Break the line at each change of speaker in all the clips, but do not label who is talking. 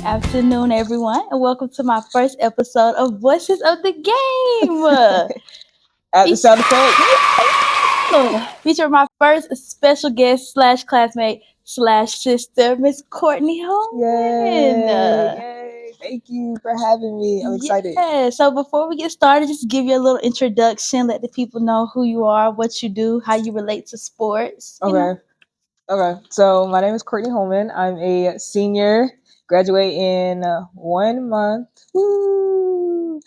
afternoon, everyone, and welcome to my first episode of Voices of the Game.
At the sound effect.
Feature my first special guest / classmate / sister, Miss Courtney Hollmon.
Yay. Thank you for having me. I'm excited.
Yeah, so before we get started, just give you a little introduction, let the people know who you are, what you do, how you relate to sports.
Okay. So my name is Courtney Hollmon. I'm a senior, graduate in 1 month. Woo!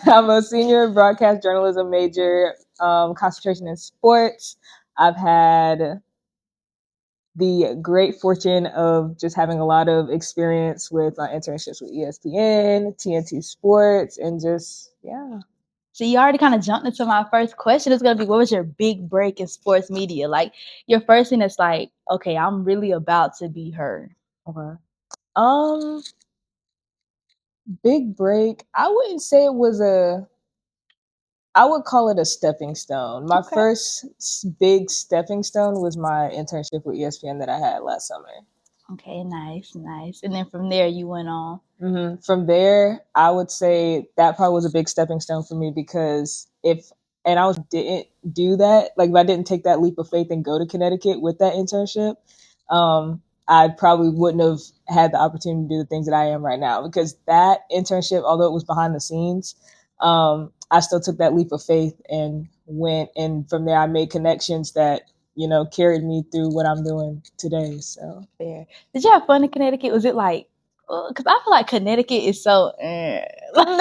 I'm a senior broadcast journalism major, concentration in sports. I've had the great fortune of just having a lot of experience with my internships with ESPN, TNT Sports, and just, yeah.
So you already kind of jumped into my first question. It's going to be, what was your big break in sports media? Like your first thing that's like, okay, I'm really about to be heard.
Okay. Big break. I wouldn't say it was I would call it a stepping stone. My first big stepping stone was my internship with ESPN that I had last summer.
Okay, nice. And then from there, you went on.
Mm-hmm. From there, I would say that probably was a big stepping stone for me because didn't do that, like if I didn't take that leap of faith and go to Connecticut with that internship, I probably wouldn't have had the opportunity to do the things that I am right now, because that internship, although it was behind the scenes, I still took that leap of faith and went. And from there, I made connections that, carried me through what I'm doing today. So
fair. Did you have fun in Connecticut? Was it like, because I feel like Connecticut is so,
I'm not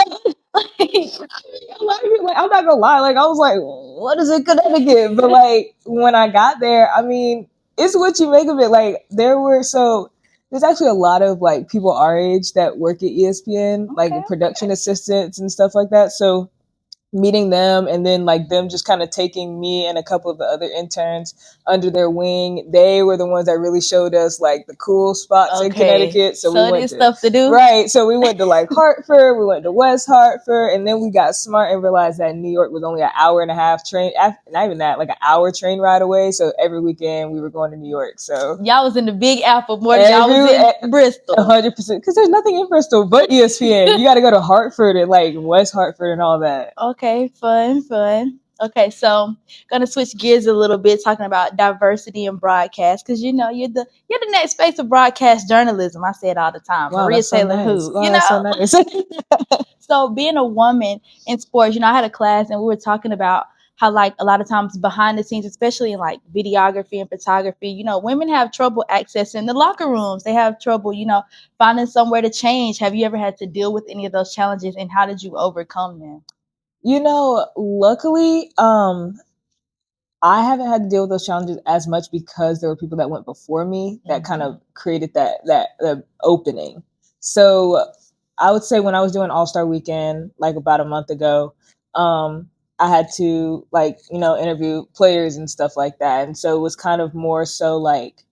gonna lie, like I was like, what is it, Connecticut? But like when I got there, I mean, it's what you make of it. Like there's actually a lot of like people our age that work at ESPN, like production assistants and stuff like that. So meeting them, and then like them just kind of taking me and a couple of the other interns under their wing. They were the ones that really showed us like the cool spots in Connecticut. So we went
stuff to do.
Right. So we went to like Hartford, we went to West Hartford, and then we got smart and realized that New York was only an hour and a half train, not even that, like an hour train ride away. So every weekend we were going to New York. So
y'all was in the Big Apple more than y'all was in Bristol.
100%. Because there's nothing in Bristol but ESPN. You got to go to Hartford and like West Hartford and all that.
Okay, fun. Okay, so gonna switch gears a little bit, talking about diversity in broadcast, because you're the next face of broadcast journalism. I say it all the time.
Wow,
Maria Taylor,
so nice.
so nice. So being a woman in sports, I had a class and we were talking about how like a lot of times behind the scenes, especially in like videography and photography, women have trouble accessing the locker rooms. They have trouble, finding somewhere to change. Have you ever had to deal with any of those challenges, and how did you overcome them?
Luckily, I haven't had to deal with those challenges as much because there were people that went before me that kind of created that opening. So I would say when I was doing All-Star Weekend, like about a month ago, I had to interview players and stuff like that. And so it was kind of more so like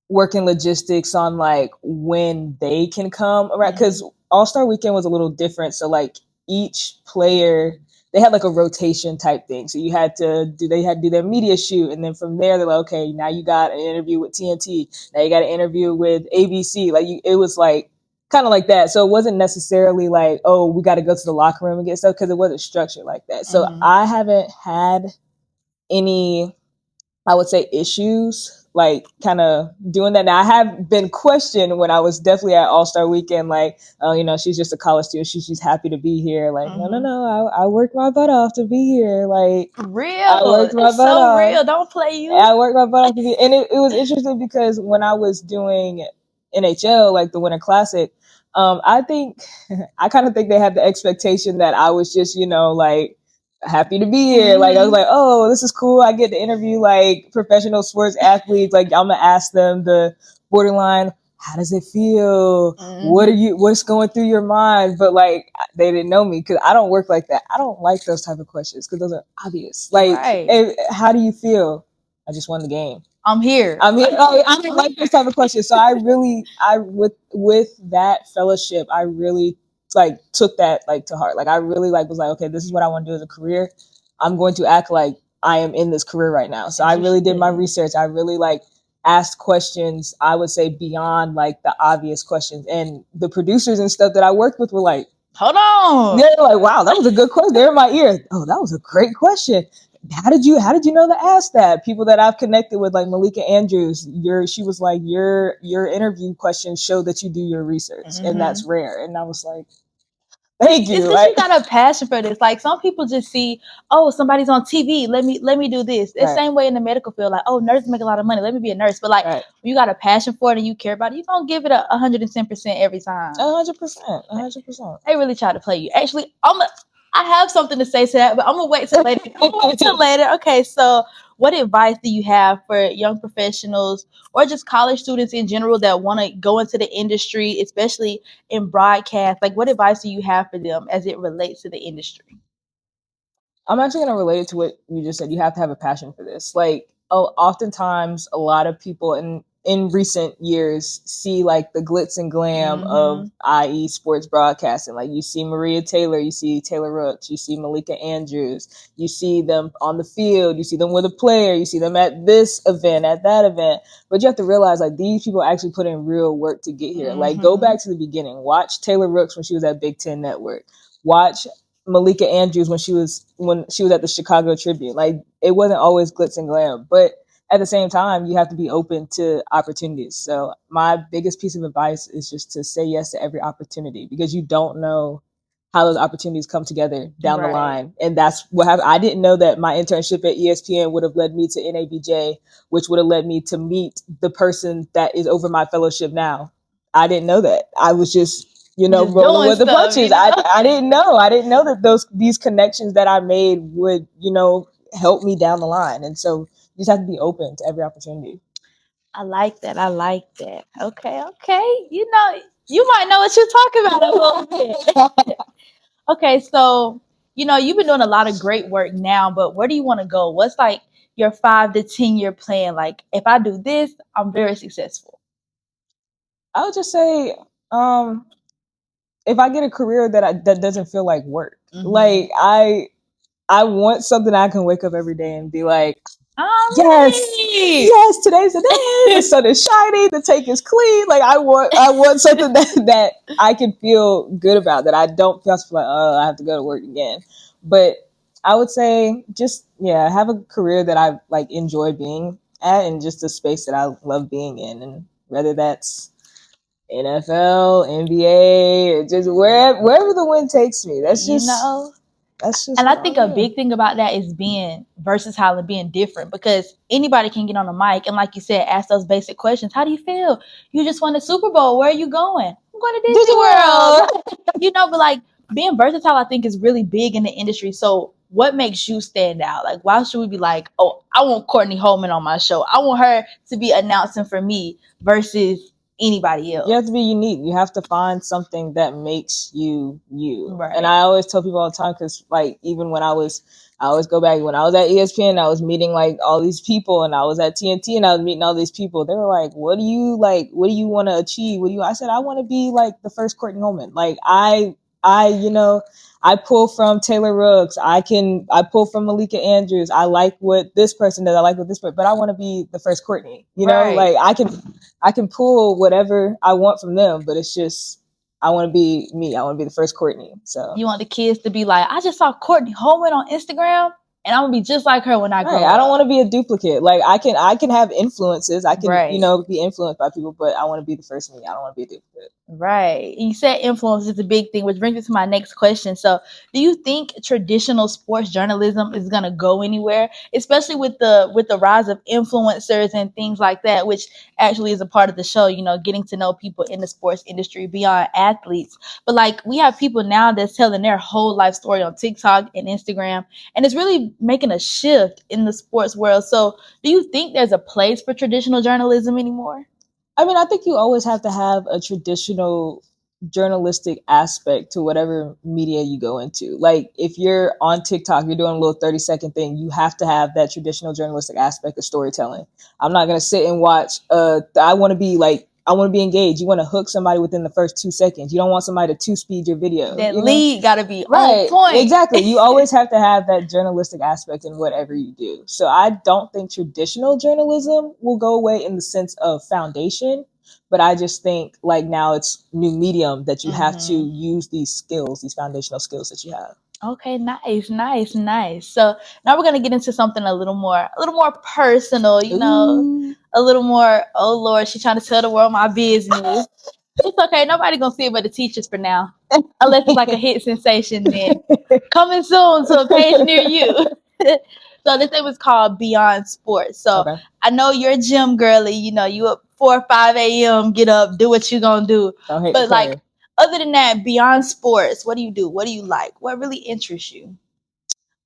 working logistics on like when they can come around, because All-Star Weekend was a little different. So like each player, they had like a rotation type thing. So they had to do their media shoot. And then from there, they're like, okay, now you got an interview with TNT. Now you got an interview with ABC. It was like kind of like that. So it wasn't necessarily like, oh, we got to go to the locker room and get stuff, because it wasn't structured like that. So I haven't had any, I would say, issues like kind of doing that. Now I have been questioned when I was definitely at All-Star Weekend, like, oh, she's just a college student. She's happy to be here. Like, no. I worked my butt off to be here. Like,
real. I worked my butt off. Real. Don't play you.
I worked my butt off to be, and it was interesting because when I was doing NHL, like the Winter Classic, I kind of think they had the expectation that I was just, like, happy to be here. Like, I was like, oh, this is cool. I get to interview like professional sports athletes. Like, I'm gonna ask them the borderline, how does it feel? What's going through your mind? But like, they didn't know me because I don't work like that. I don't like those type of questions because those are obvious. Like, hey, how do you feel? I just won the game.
I'm here.
I don't like this type of question. So with that fellowship, I really like took that like to heart. Like I really like was like, okay, this is what I want to do as a career. I'm going to act like I am in this career right now. So I really did my research. I really like asked questions, I would say, beyond like the obvious questions. And the producers and stuff that I worked with were like,
hold on.
They're like, wow, that was a good question. They're in my ear. Oh, that was a great question. How did you know to ask that? People that I've connected with, like Malika Andrews, she was like, your interview questions show that you do your research, and that's rare. And I was like, thank you.
It's because you got a passion for this. Like some people just see, oh, somebody's on TV. Let me do this. The same way in the medical field. Like, oh, nurses make a lot of money. Let me be a nurse. But like, when you got a passion for it and you care about it, you don't give it 110% every time.
100%. 100%.
They really try to play you. Actually, I have something to say to that, but I'm gonna wait till later. Okay, so what advice do you have for young professionals or just college students in general that want to go into the industry, especially in broadcast? Like, what advice do you have for them as it relates to the industry?
I'm actually going to relate it to what you just said. You have to have a passion for this. Like, oftentimes, a lot of people in recent years see like the glitz and glam of i.e. sports broadcasting. Like you see Maria Taylor, you see Taylor Rooks, you see Malika Andrews, you see them on the field, you see them with a player, you see them at this event, at that event. But you have to realize like these people actually put in real work to get here. Like go back to the beginning. Watch Taylor Rooks when she was at Big Ten Network. Watch Malika Andrews when she was at the Chicago Tribune. Like it wasn't always glitz and glam, but at the same time, you have to be open to opportunities. So my biggest piece of advice is just to say yes to every opportunity because you don't know how those opportunities come together down the line. And that's what happened. I didn't know that my internship at ESPN would have led me to NABJ, which would have led me to meet the person that is over my fellowship now. I didn't know that. I was just rolling with the punches. I didn't know. I didn't know that these connections that I made would, help me down the line. And so you just have to be open to every opportunity.
I like that. Okay. You might know what you're talking about a little bit. Okay, so you've been doing a lot of great work now, but where do you want to go? What's like your 5 to 10 year plan? Like, if I do this, I'm very successful.
I would just say, if I get a career that doesn't feel like work, like I want something I can wake up every day and be like, yes, today's the day. The sun is shining. The tank is clean. Like I want something that I can feel good about. That I don't feel like, oh, I have to go to work again. But I would say just have a career that I like enjoy being at, and just a space that I love being in, and whether that's NFL, NBA, just wherever the wind takes me. That's just.
And I think a big thing about that is being versatile and being different, because anybody can get on the mic and, like you said, ask those basic questions. How do you feel? You just won the Super Bowl. Where are you going? I'm going to Disney World. But like being versatile, I think is really big in the industry. So what makes you stand out? Like, why should we be like, oh, I want Courtney Hollmon on my show. I want her to be announcing for me versus anybody else.
You have to be unique. You have to find something that makes you. Right. And I always tell people all the time, because like even when I always go back when I was at ESPN, I was meeting like all these people, and I was at TNT and I was meeting all these people. They were like, what do you want to achieve? I said, I want to be like the first Courtney Hollmon. Like I pull from Taylor Rooks. I pull from Malika Andrews. I like what this person does. I like what this person, but I want to be the first Courtney. Like I can pull whatever I want from them, but it's just, I want to be me. I want to be the first Courtney. So
you want the kids to be like, I just saw Courtney Hollmon on Instagram, and I'm gonna be just like her when I grow up.
I don't want to be a duplicate. Like I can have influences. I can be influenced by people, but I want to be the first me. I don't want to be a duplicate.
Right. You said influence is a big thing, which brings me to my next question. So, do you think traditional sports journalism is going to go anywhere, especially with the rise of influencers and things like that, which actually is a part of the show, getting to know people in the sports industry beyond athletes. But like we have people now that's telling their whole life story on TikTok and Instagram, and it's really making a shift in the sports world. So, do you think there's a place for traditional journalism anymore?
I mean, I think you always have to have a traditional journalistic aspect to whatever media you go into. Like if you're on TikTok, you're doing a little 30-second thing, you have to have that traditional journalistic aspect of storytelling. I'm not going to sit and watch, I want to be like I want to be engaged. You want to hook somebody within the first 2 seconds. You don't want somebody to 2-speed your video.
That lead got to be
right.
on point.
Exactly. You always have to have that journalistic aspect in whatever you do. So I don't think traditional journalism will go away in the sense of foundation, but I just think like now it's new medium that you have to use these skills, these foundational skills that you have.
Okay, nice. So now we're gonna get into something a little more personal, you know,
Ooh.
a little more. Oh Lord, she's trying to tell the world my business. It's okay, nobody gonna see it but the teachers for now, unless it's like a hit sensation. Then coming soon to a page near you. So this thing was called Beyond Sports. So I know you're a gym girly. You know, you up 4 or 5 a.m. Get up, do what you gonna do. But like, other than that, beyond sports, what do you do? What do you like? What really interests you?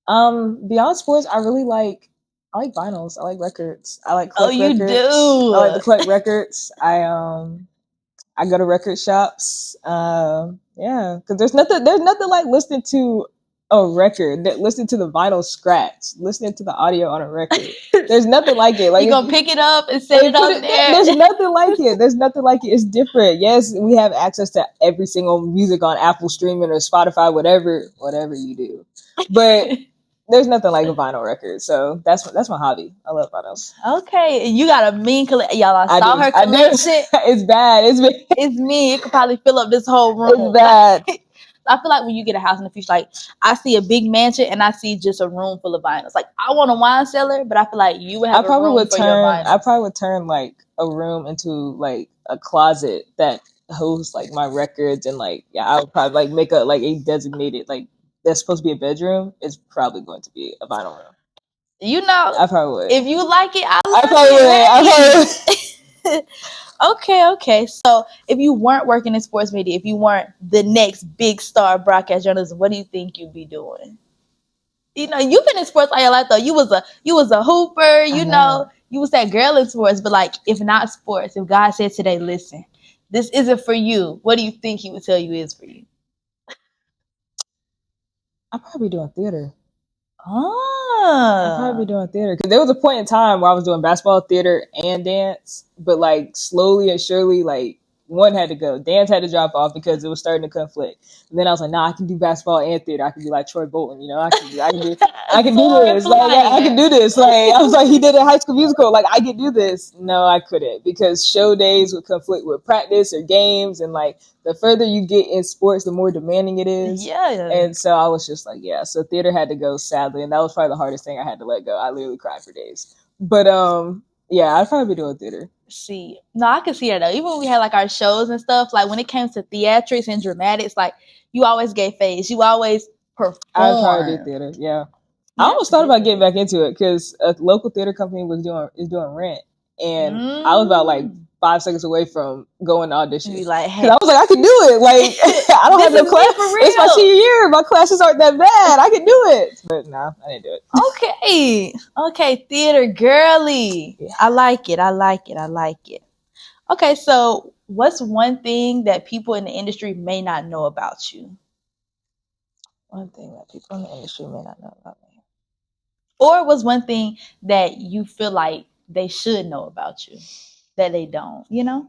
Beyond sports, I like vinyls. I like records. I like collect records.
Do.
I like to collect records. I go to record shops. Yeah, because there's nothing like listening to a record, listening to the vinyl scratch, listening to the audio on a record. There's nothing like it. Like
you gonna pick it up and set it up there.
There's nothing like it. There's nothing like it. It's different. Yes, we have access to every single music on Apple streaming or Spotify, whatever you do. But there's nothing like a vinyl record. So that's my hobby. I love vinyls.
Okay, you got a mean collection. Y'all, I saw her collection.
It's bad.
It's mean. It could probably fill up this whole room.
It's bad.
I feel like when you get a house in the future, like I see a big mansion and I see just a room full of vinyls. Like I want a wine cellar, but I feel like you would have a room for your vinyls.
I probably would turn like a room into like a closet that holds like my records, and like I would probably like make a designated like that's supposed to be a bedroom. It's probably going to be a vinyl room.
You know,
I probably would.
If you like it, I
probably would.
Okay. So if you weren't working in sports media, if you weren't the next big star broadcast journalism, what do you think you'd be doing? You know, you've been in sports all your life though. You was a hooper, you know, you was that girl in sports, but like if not sports, if God said today, listen, this isn't for you, what do you think he would tell you is for you?
I'd probably be doing theater.
I'd
probably be doing theater because there was a point in time where I was doing basketball, theater, and dance, but like slowly and surely, like one had to go. Dance had to drop off because it was starting to conflict. And then I was like, nah, I can do basketball and theater. I can be like Troy Bolton, you know. I can do this. I can do this. Like I was like, he did a High School Musical. Like I could do this. No, I couldn't because show days would conflict with practice or games, and like the further you get in sports, the more demanding it is.
Yeah.
And so I was just like, yeah. So theater had to go, sadly, and that was probably the hardest thing I had to let go. I literally cried for days. But yeah, I'd probably be doing theater.
See, no, I can see it though. Even when we had like our shows and stuff, like when it came to theatrics and dramatics, like you always gave face, you always performed.
I would probably do theater. Yeah. I almost thought about getting back into it because a local theater company is doing Rent, and I was about like 5 seconds away from going to audition.
You like, hey,
I was like, I can do it. Like I don't have no class. It's my senior year. My classes aren't that bad. I can do it. But no, I didn't do
it. Okay, theater girly. Yeah. I like it. Okay, so what's one thing that people in the industry may not know about you?
One thing that people in the industry may not know about me.
Or what's one thing that you feel like they should know about you that they don't, you know?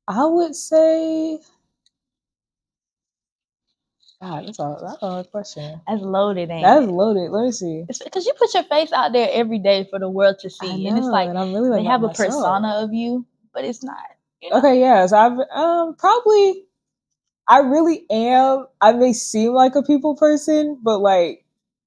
I would say, God, that's a hard question.
That's loaded, ain't
That's loaded. Let me see.
It's because you put your face out there every day for the world to see. I know, and it's like, and I'm really they have a persona of you, but it's not. You know? Okay, yeah. So I've probably, I really am. I may seem like a people person, but like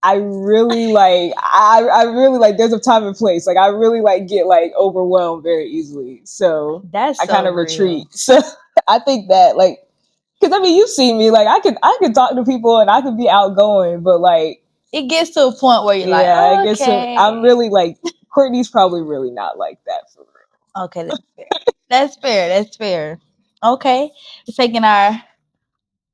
I really like I really like there's a time and place. Like I really like get like overwhelmed very easily. So I kind of retreat. So I think that like, because I mean you've seen me, like I could talk to people and I could be outgoing, but like it gets to a point where you're like, okay.
I'm really like Courtney's probably really not like that for real.
Okay, that's fair. That's fair. Okay, we're taking our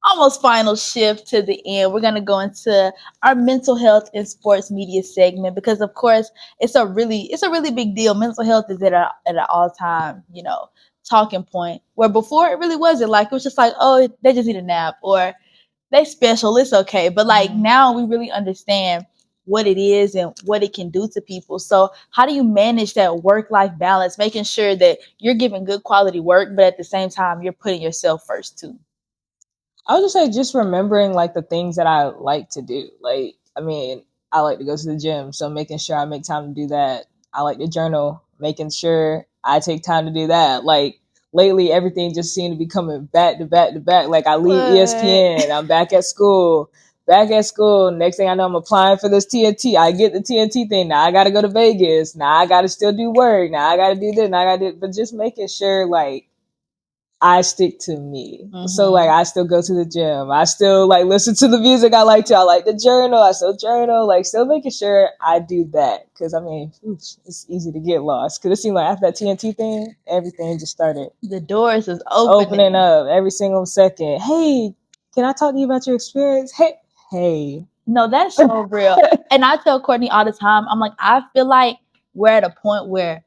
almost final shift to the end. We're going to go into our mental health and sports media segment because, of course, it's a really big deal. Mental health is at an all-time, you know, talking point where before it really wasn't. Like, it was just like, oh, they just need a nap or they special, it's okay. But like now we really understand what it is and what it can do to people. So how do you manage that work-life balance, making sure that you're giving good quality work, but at the same time you're putting yourself first too?
I would just say just remembering like the things that I like to do. Like, I mean, I like to go to the gym, so making sure I make time to do that. I like to journal, making sure I take time to do that. Like lately, everything just seemed to be coming back to back to back. Like I leave ESPN, I'm back at school. Back at school, next thing I know, I'm applying for this TNT. I get the TNT thing. Now I got to go to Vegas. Now I got to still do work. Now I got to do this. Now I got to do, but just making sure like I stick to me. Mm-hmm. So like I still go to the gym. I still like listen to the music I like to. I like to journal. I still journal. Like still making sure I do that. Cause I mean, it's easy to get lost. Cause it seemed like after that TNT thing, everything just started.
The doors is
opening up every single second. Hey, can I talk to you about your experience? Hey.
No, that's so real. And I tell Courtney all the time, I'm like, I feel like we're at a point where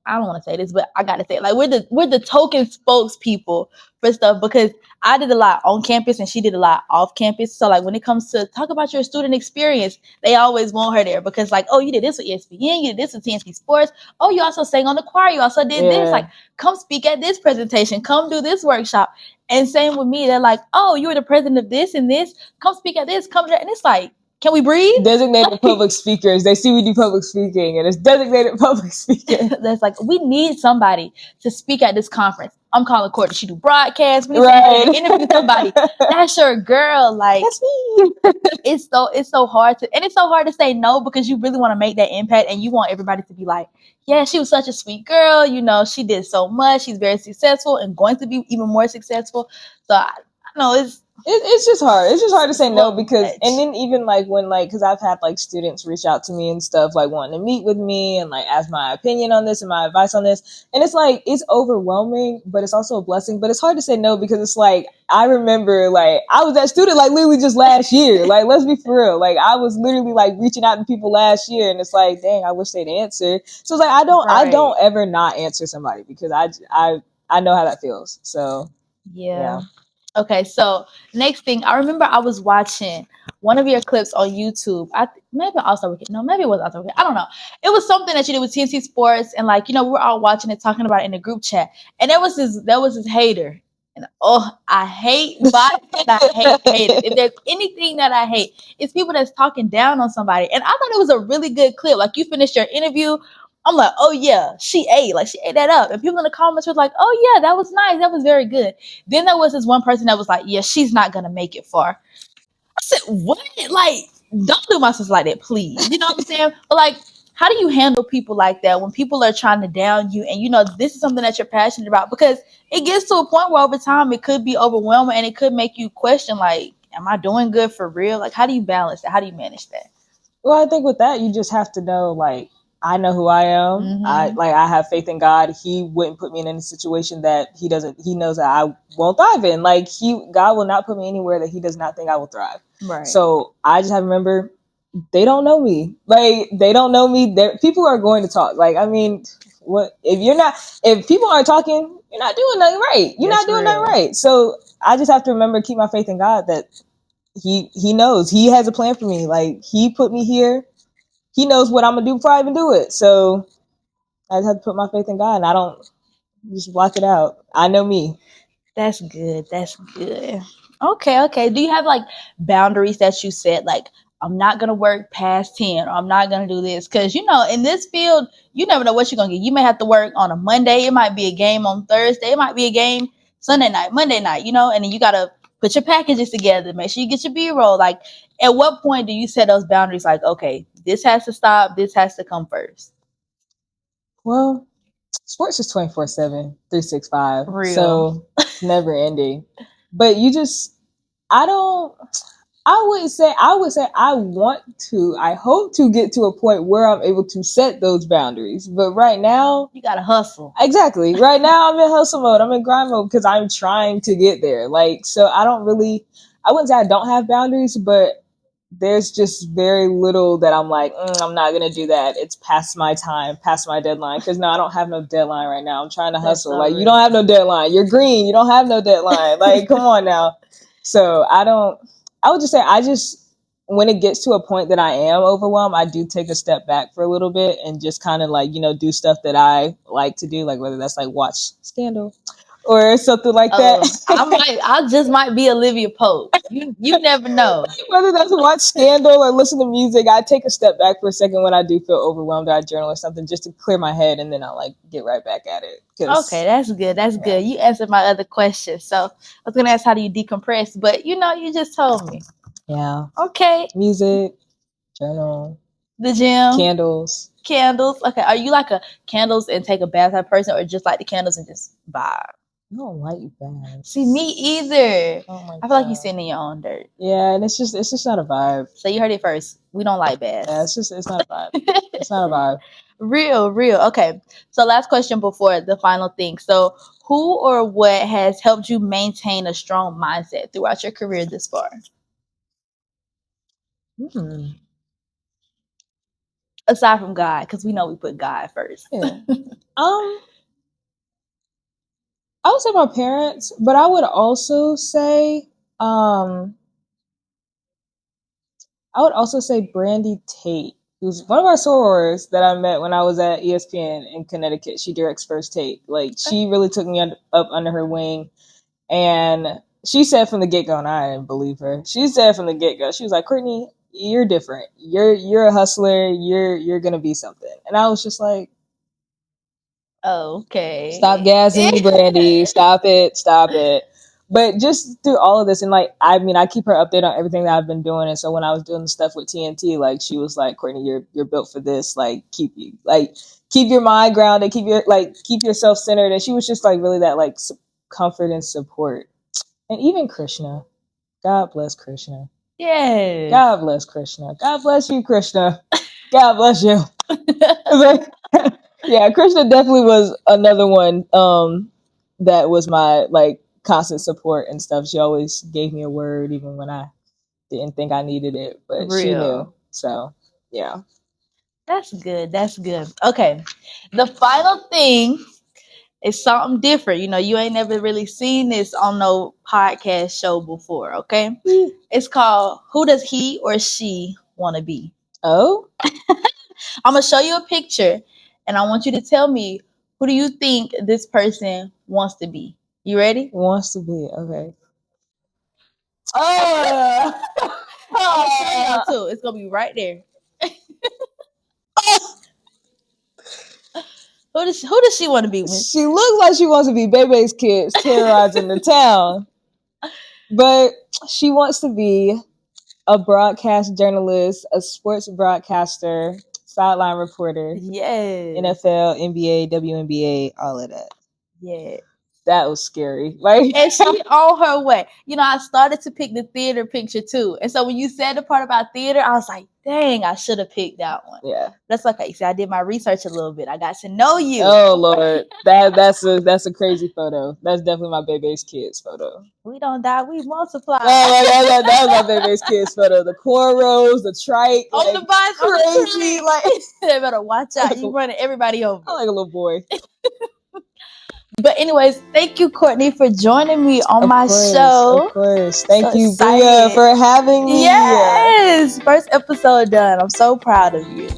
I don't want to say this, but I gotta say it. Like we're the token spokespeople for stuff, because I did a lot on campus and she did a lot off campus. So like when it comes to talk about your student experience, they always want her there, because like, oh, you did this with ESPN, you did this with TNT Sports. Oh, you also sang on the choir, you also did this. Like, come speak at this presentation, come do this workshop. And same with me, they're like, oh, you were the president of this and this, come speak at this, come to that. And it's like, can we breathe?
Designated public speakers. They see we do public speaking, and it's designated public speaking.
That's like, we need somebody to speak at this conference. I'm calling Courtney. She do broadcasts. We need to interview somebody. That's your girl. Like, that's me. It's so hard to, and it's so hard to say no, because you really want to make that impact, and you want everybody to be like, yeah, she was such a sweet girl. You know, she did so much. She's very successful and going to be even more successful. So I know
it's just hard. It's just hard to say no, because, and then even like when like, cause I've had like students reach out to me and stuff, like wanting to meet with me and like ask my opinion on this and my advice on this. And it's like, it's overwhelming, but it's also a blessing, but it's hard to say no, because it's like, I remember like, I was that student like literally just last year. Like, let's be for real. Like I was literally like reaching out to people last year, and it's like, dang, I wish they'd answer. So it's like, I don't ever not answer somebody, because I know how that feels. So
yeah. Okay, so next thing, I remember I was watching one of your clips on YouTube. Maybe it was also I don't know. It was something that you did with TNT Sports, and like, you know, we were all watching it, talking about it in the group chat, and there was this hater, and I hate bots and I hate haters. If there's anything that I hate, it's people that's talking down on somebody. And I thought it was a really good clip. Like, you finished your interview, I'm like, oh yeah, she ate that up. And people in the comments were like, oh yeah, that was nice. That was very good. Then there was this one person that was like, yeah, she's not going to make it far. I said, what? Like, don't do my sister like that, please. You know what I'm saying? But like, how do you handle people like that when people are trying to down you, and you know this is something that you're passionate about? Because it gets to a point where over time it could be overwhelming, and it could make you question, like, am I doing good for real? Like, how do you balance that? How do you manage that?
Well, I think with that, you just have to know, like, I know who I am. Mm-hmm. I have faith in God. He wouldn't put me in any situation that he knows that I won't thrive in. Like, God will not put me anywhere that he does not think I will thrive. Right. So I just have to remember, they don't know me. Like, they don't know me. People are going to talk. Like, I mean, if people aren't talking, you're not doing nothing right. You're not doing nothing right. So I just have to remember, keep my faith in God, that he knows. He has a plan for me. Like, he put me here. He knows what I'm going to do before I even do it. So I just have to put my faith in God, and I don't just block it out. I know me.
That's good. That's good. Okay. Do you have like boundaries that you set? Like, I'm not going to work past 10, or I'm not going to do this. Because, you know, in this field, you never know what you're going to get. You may have to work on a Monday. It might be a game on Thursday. It might be a game Sunday night, Monday night, you know, and then you got to put your packages together. Make sure you get your B-roll. Like, at what point do you set those boundaries? Like, okay, this has to stop. This has to come first.
Well, sports is 24/7, 365. Real. So it's never ending. But you just, I would say I hope to get to a point where I'm able to set those boundaries. But right now,
you gotta hustle.
Exactly. Right now I'm in hustle mode. I'm in grind mode, because I'm trying to get there. Like, so I wouldn't say I don't have boundaries, but there's just very little that I'm like, I'm not going to do that. It's past my time, past my deadline. Because no, I don't have no deadline right now. I'm trying to hustle. So like, you don't have no deadline. You're green. You don't have no deadline. Like, come on now. So I would just say, when it gets to a point that I am overwhelmed, I do take a step back for a little bit and just kind of like, do stuff that I like to do, like whether that's like watch Scandal or something like that.
I just might be Olivia Pope. You never know.
Whether that's watch Scandal or listen to music, I take a step back for a second when I do feel overwhelmed, or I journal or something just to clear my head, and then I'll like get right back at it.
Okay, that's good. That's good. You answered my other question. So I was gonna ask, how do you decompress? But you just told me.
Yeah.
Okay.
Music, journal,
the gym,
candles.
Okay, are you like a candles and take a bath type person, or just like the candles and just vibe?
I don't like baths.
See, me either.
Oh
I feel like you're sitting in your own dirt.
Yeah, and it's just not a vibe.
So you heard it first. We don't like baths.
Yeah, it's not a vibe. It's not a vibe.
Real. Okay. So last question before the final thing. So who or what has helped you maintain a strong mindset throughout your career this far? Aside from God, because we know we put God first.
Yeah. I would say my parents, but I would also say Brandy Tate, who's one of our sorors that I met when I was at ESPN in Connecticut. She directs First Take. Like, she really took me up under her wing, and she said from the get-go, and I didn't believe her. She said from the get-go, she was like, Courtney, you're different. You're a hustler. You're gonna be something. And I was just like,
okay,
stop gassing me, Brandy. Stop it. But just through all of this, and like, I mean, I keep her updated on everything that I've been doing. And so when I was doing the stuff with TNT, like, she was like, Courtney, you're built for this. Like, keep your mind grounded, keep yourself centered. And she was just like really that like comfort and support. And even Krishna, God bless Krishna.
Yes.
God bless Krishna. God bless you, Krishna. God bless you. Yeah, Krishna definitely was another one that was my like constant support and stuff. She always gave me a word even when I didn't think I needed it, but she knew. So, yeah.
That's good. Okay. The final thing is something different. You ain't never really seen this on no podcast show before, okay? It's called Who Does He or She Want to Be?
Oh?
I'm going to show you a picture, and I want you to tell me, who do you think this person wants to be? You ready?
Wants to be, okay.
I'll show y'all too. It's going to be right there. Who does she want to be?
She looks like she wants to be Bebe's kids terrorizing the town. But she wants to be a broadcast journalist, a sports broadcaster, sideline reporter.
Yes.
NFL, NBA, WNBA, all of that.
Yeah.
That was scary. Like,
and she on her way. I started to pick the theater picture too. And so when you said the part about theater, I was like, dang, I should have picked that one.
Yeah.
That's okay. See, I did my research a little bit. I got to know you.
Oh Lord. That's a crazy photo. That's definitely my Bebe's kids photo.
We don't die, we multiply.
That was my Bebe's kids photo. The cornrows, the trike.
On the bus,
crazy. Like,
they better watch out. You running everybody over.
I like a little boy.
But anyways, thank you, Courtney, for joining me on my show.
Of course. Thank you, Bria, for having me.
Yes. First episode done. I'm so proud of you.